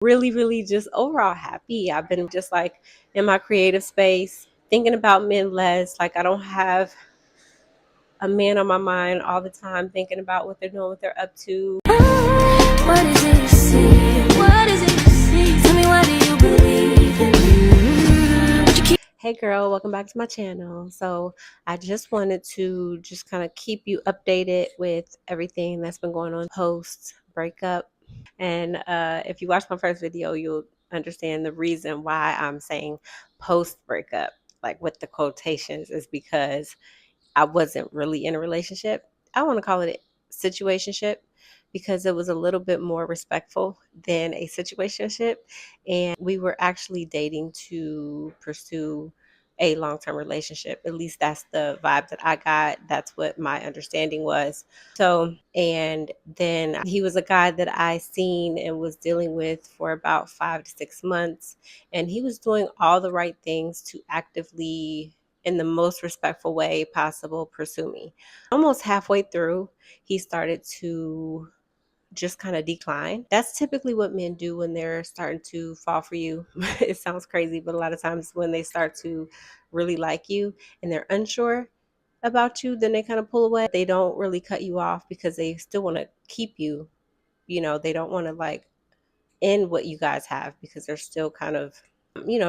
really, really just overall happy. I've been just like in my creative space, thinking about men less. Like I don't have a man on my mind all the time, thinking about what they're doing, what they're up to. What is it you see? What is it you see? Tell me, why do you believe in me? But you keep Hey girl, welcome back to my channel. So I just wanted to just kind of keep you updated with everything that's been going on post breakup. And if you watch my first video, you'll understand the reason why I'm saying post breakup, like with the quotations, is because I wasn't really in a relationship. I want to call it a situationship because it was a little bit more respectful than a situationship. And we were actually dating to pursue a long-term relationship. At least that's the vibe that I got. That's what my understanding was. So, and then he was a guy that I seen and was dealing with for about 5 to 6 months. And he was doing all the right things to actively, in the most respectful way possible, pursue me. Almost halfway through, he started to just kind of decline. That's typically what men do when they're starting to fall for you. It sounds crazy, but a lot of times when they start to really like you and they're unsure about you, then they kind of pull away. They don't really cut you off because they still want to keep you. They don't want to like end what you guys have because they're still kind of,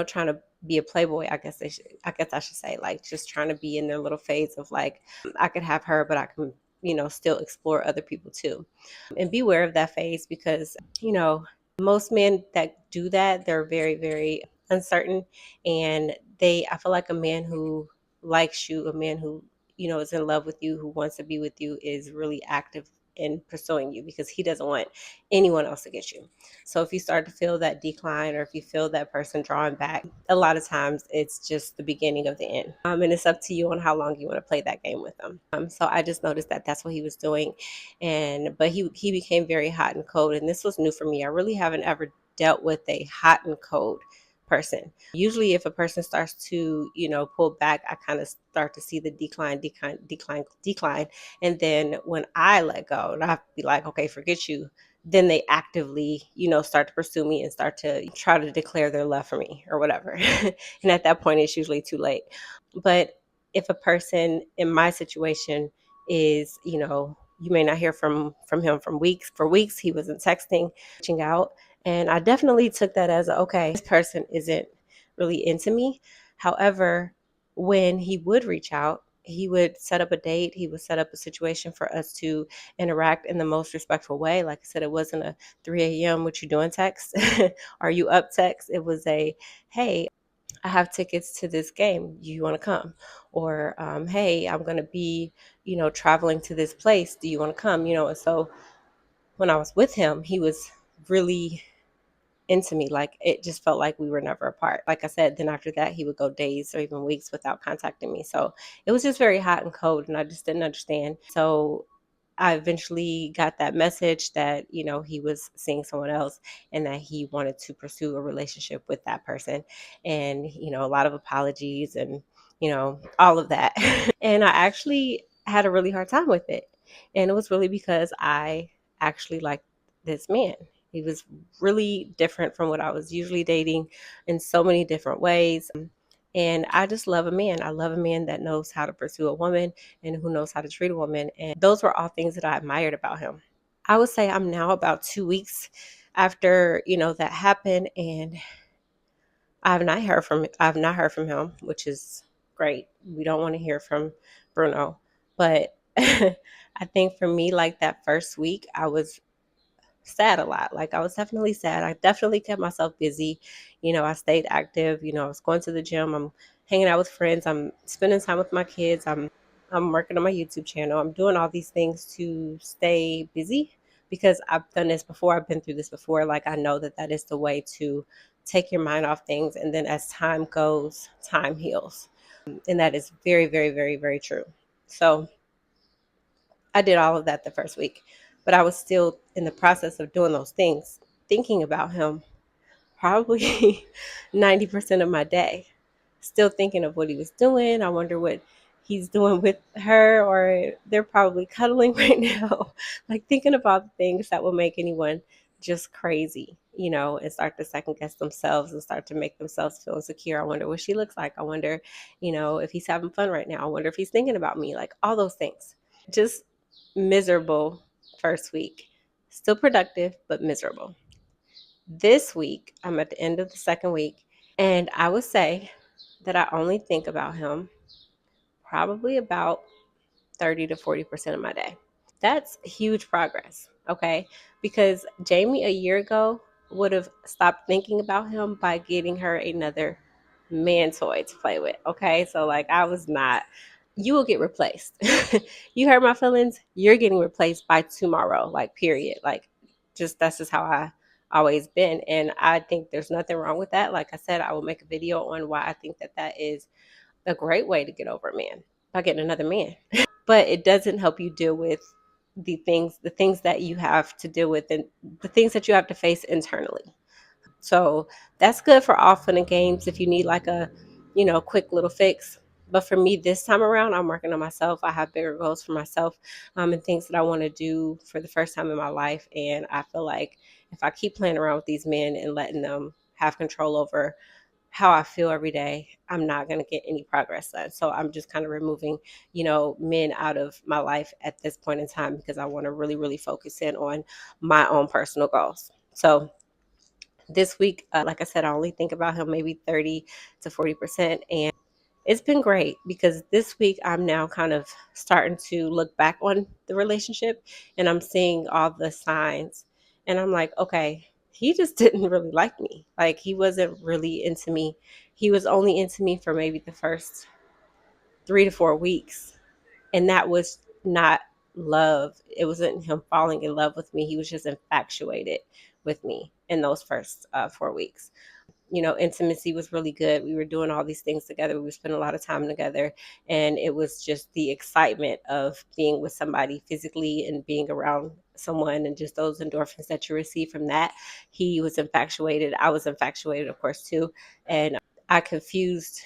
trying to be a playboy. I guess I should say, like, just trying to be in their little phase of like, I could have her, but I can, still explore other people too. And beware of that phase because, most men that do that, they're very, very uncertain. And I feel like a man who likes you, a man who, is in love with you, who wants to be with you, is really active in pursuing you because he doesn't want anyone else to get you. So if you start to feel that decline, or if you feel that person drawing back, a lot of times it's just the beginning of the end. And it's up to you on how long you want to play that game with them. So I just noticed that that's what he was doing. But he became very hot and cold. And this was new for me. I really haven't ever dealt with a hot and cold person. Usually if a person starts to, pull back, I kind of start to see the decline. And then when I let go and I be like, okay, forget you, then they actively, start to pursue me and start to try to declare their love for me or whatever. And at that point, it's usually too late. But if a person in my situation is, you may not hear from him for weeks. He wasn't texting, reaching out. And I definitely took that as, okay, this person isn't really into me. However, when he would reach out, he would set up a date. He would set up a situation for us to interact in the most respectful way. Like I said, it wasn't a 3 a.m. what you doing text. Are you up text? It was a, hey, I have tickets to this game. Do you want to come? Or, hey, I'm going to be, traveling to this place. Do you want to come? And so when I was with him, he was really into me. Like it just felt like we were never apart. Like I said, then after that, he would go days or even weeks without contacting me. So it was just very hot and cold, and I just didn't understand. So I eventually got that message that, he was seeing someone else and that he wanted to pursue a relationship with that person. And, a lot of apologies and, all of that. And I actually had a really hard time with it. And it was really because I actually liked this man. He was really different from what I was usually dating in so many different ways. And I just love a man. I love a man that knows how to pursue a woman and who knows how to treat a woman. And those were all things that I admired about him. I would say I'm now about 2 weeks after, that happened, and I've not heard from him, which is great. We don't want to hear from Bruno. But I think for me, like that first week, I was sad a lot. Like I was definitely sad. I definitely kept myself busy. I stayed active. I was going to the gym. I'm hanging out with friends. I'm spending time with my kids. I'm working on my YouTube channel. I'm doing all these things to stay busy because I've done this before. I've been through this before. Like I know that that is the way to take your mind off things. And then as time goes, time heals. And that is very, very, very, very true. So I did all of that the first week, but I was still in the process of doing those things, thinking about him probably 90% of my day, still thinking of what he was doing. I wonder what he's doing with her, or they're probably cuddling right now, like thinking about the things that will make anyone just crazy, and start to second guess themselves and start to make themselves feel insecure. I wonder what she looks like. I wonder, if he's having fun right now. I wonder if he's thinking about me, like all those things. Just miserable first week. Still productive, but miserable. This week, I'm at the end of the second week, and I would say that I only think about him probably about 30 to 40% of my day. That's huge progress, okay? Because Jamie a year ago would have stopped thinking about him by getting her another man toy to play with, okay? So, like, I was not, you will get replaced. You hurt my feelings, you're getting replaced by tomorrow, like, period. Like, that's just how I always been. And I think there's nothing wrong with that. Like I said, I will make a video on why I think that is a great way to get over a man, by getting another man. But it doesn't help you deal with the things that you have to deal with, and the things that you have to face internally. So that's good for all fun and games if you need like a, quick little fix. But for me this time around, I'm working on myself. I have bigger goals for myself, and things that I want to do for the first time in my life. And I feel like if I keep playing around with these men and letting them have control over how I feel every day, I'm not going to get any progress done. So I'm just kind of removing, men out of my life at this point in time, because I want to really, really focus in on my own personal goals. So this week, like I said, I only think about him maybe 30 to 40%. And it's been great because this week I'm now kind of starting to look back on the relationship, and I'm seeing all the signs. And I'm like, okay, he just didn't really like me. Like, he wasn't really into me. He was only into me for maybe the first 3 to 4 weeks. And that was not love. It wasn't him falling in love with me. He was just infatuated with me in those first 4 weeks. Intimacy was really good. We were doing all these things together. We were spending a lot of time together. And it was just the excitement of being with somebody physically and being around someone, and just those endorphins that you receive from that. He was infatuated. I was infatuated, of course, too. And I confused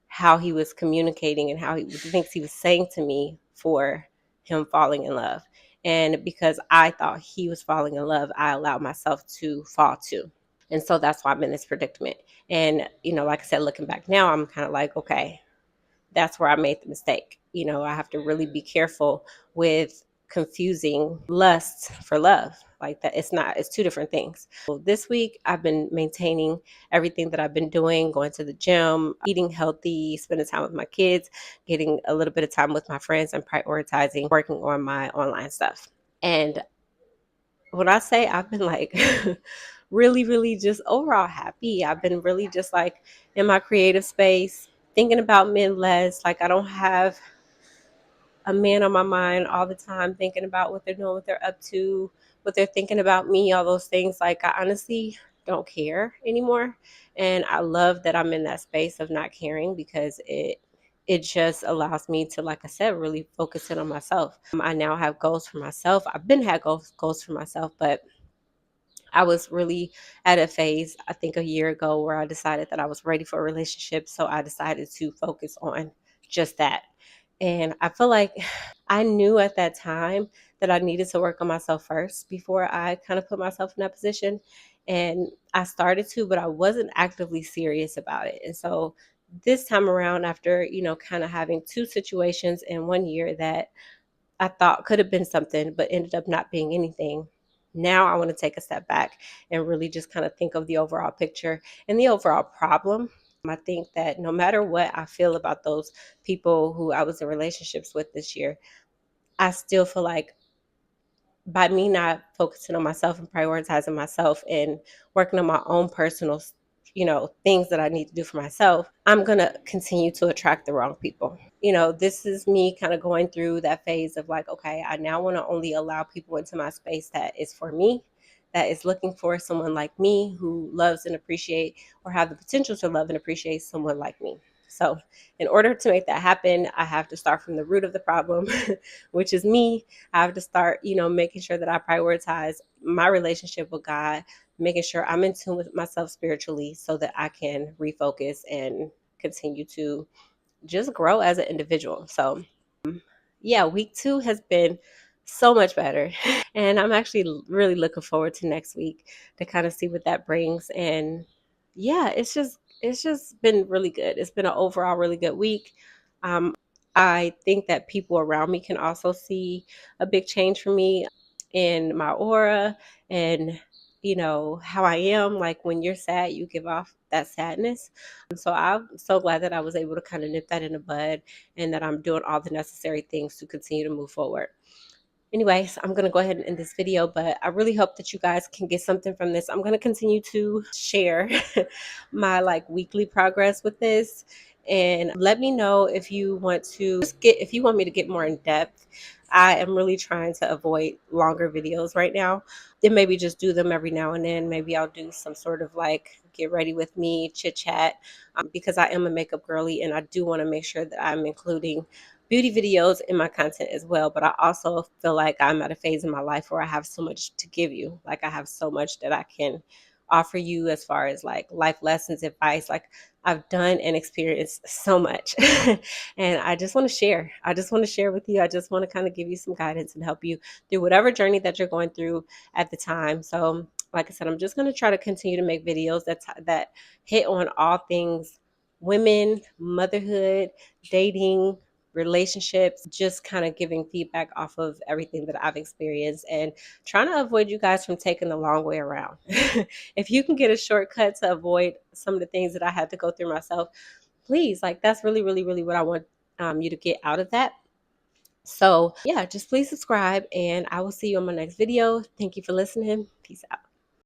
how he was communicating and how the things he was saying to me for him falling in love. And because I thought he was falling in love, I allowed myself to fall too. And so that's why I'm in this predicament. And, like I said, looking back now, I'm kind of like, okay, that's where I made the mistake. I have to really be careful with confusing lust for love. Like that, it's two different things. So this week, I've been maintaining everything that I've been doing, going to the gym, eating healthy, spending time with my kids, getting a little bit of time with my friends, and prioritizing working on my online stuff. And when I say I've been like really, really just overall happy, I've been really just like in my creative space, thinking about men less. Like, I don't have a man on my mind all the time, thinking about what they're doing, what they're up to, what they're thinking about me, all those things. Like, I honestly don't care anymore. And I love that I'm in that space of not caring, because it just allows me to, like I said, really focus in on myself. I now have goals for myself. I've been had goals for myself, but I was really at a phase, I think a year ago, where I decided that I was ready for a relationship. So I decided to focus on just that. And I feel like I knew at that time that I needed to work on myself first before I kind of put myself in that position. And I started to, but I wasn't actively serious about it. And so this time around, after, kind of having two situations in 1 year that I thought could have been something, but ended up not being anything. Now I want to take a step back and really just kind of think of the overall picture and the overall problem. I think that no matter what I feel about those people who I was in relationships with this year, I still feel like by me not focusing on myself and prioritizing myself and working on my own personal, things that I need to do for myself, I'm going to continue to attract the wrong people. This is me kind of going through that phase of like, okay, I now want to only allow people into my space that is for me, that is looking for someone like me, who loves and appreciate, or have the potential to love and appreciate someone like me. So in order to make that happen, I have to start from the root of the problem, which is me. I have to start, making sure that I prioritize my relationship with God, making sure I'm in tune with myself spiritually, so that I can refocus and continue to just grow as an individual. So yeah, week 2 has been so much better. And I'm actually really looking forward to next week to kind of see what that brings. And yeah, it's just been really good. It's been an overall really good week. I think that people around me can also see a big change for me in my aura and how I am. Like when you're sad, you give off that sadness. So I'm so glad that I was able to kind of nip that in the bud and that I'm doing all the necessary things to continue to move forward. Anyways, I'm going to go ahead and end this video, but I really hope that you guys can get something from this. I'm going to continue to share my like weekly progress with this, and let me know if you want to if you want me to get more in depth. I am really trying to avoid longer videos right now. Then maybe just do them every now and then. Maybe I'll do some sort of like get ready with me chit chat, because I am a makeup girly and I do want to make sure that I'm including beauty videos in my content as well. But I also feel like I'm at a phase in my life where I have so much to give you. Like I have so much that I can offer you as far as like life lessons, advice. Like I've done and experienced so much. And I just want to share. I just want to share with you. I just want to kind of give you some guidance and help you through whatever journey that you're going through at the time. So like I said, I'm just going to try to continue to make videos that hit on all things women, motherhood, dating, relationships, just kind of giving feedback off of everything that I've experienced and trying to avoid you guys from taking the long way around. If you can get a shortcut to avoid some of the things that I had to go through myself, please, like that's really, really, really what I want you to get out of that. So yeah, just please subscribe and I will see you on my next video. Thank you for listening. Peace out.